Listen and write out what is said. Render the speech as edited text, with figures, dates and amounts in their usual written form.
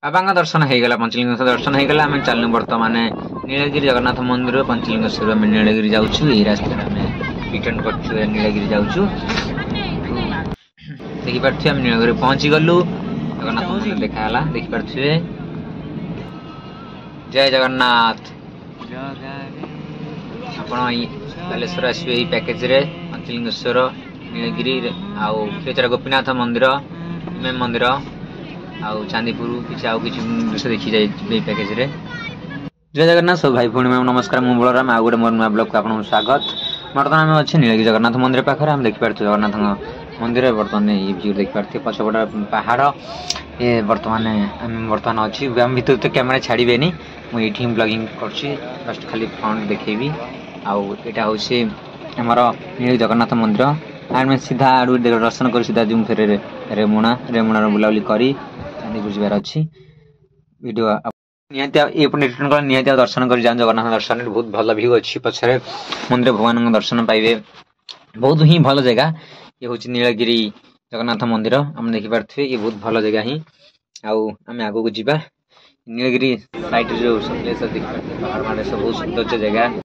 बाबा दर्शन हो गला पंचलिंगेश्वर दर्शन हो गला आम चलू बर्तमान नीलगिरी जगन्नाथ मंदिर पंचलिंगेश्वर आम नीलगिरी जाऊँ यही रास्ते आम रिटर्न कर नीलगिरी जाऊँ देखिपे आम नीलगिरी पहुंची गलु जगन्नाथ मंदिर देखाला देखिपे जय जगन्नाथ आपण बालेश्वर आसवे यही पैकेज रे पंचलिंगेश्वर नीलगिरी आउ क्षीरचोरा गोपीनाथ मंदिर इमाम मंदिर आउ चांदीपुर किसी आउ किसी दृश्य देखी जाए पैकेज रे। जय जगन्नाथ सब भाई भूणी मैम नमस्कार मु बलराम आउ गोटे मोर नुआ ब्लॉग को आपको स्वागत। बर्तमान आम अच्छे नीलगिरी जगन्नाथ मंदिर पाखे आम देखिपे जगन्नाथ मंदिर बर्तमान ये व्यू देखिपे पछपट पहाड़ ये बर्तमान अच्छी भर तो कैमेरा छाड़बे मुझे ब्लॉगिंग कर खाली फ्रंट देखेबी आउटा हूँ आमर नीलगिरी जगन्नाथ मंदिर आम सीधा आड़ू दर्शन कर सीधा जिम फेर रेमुणार बुलाबुली कर बुझार अच्छी वीडियो रिटर्न कर निहत दर्शन कर जान जगन्नाथ दर्शन बहुत भल व्यू अच्छी पछरे मंदिर भगवान दर्शन पाइबे बहुत ही भल जगह ये हूँ नीलगिरी जगन्नाथ मंदिर आम देखिपे ये बहुत भल जगह ही आम आगू को जीवा नीलगिरी साइड जो सब देखिए पहाड़ माड़े सब बहुत सुंदर जगह।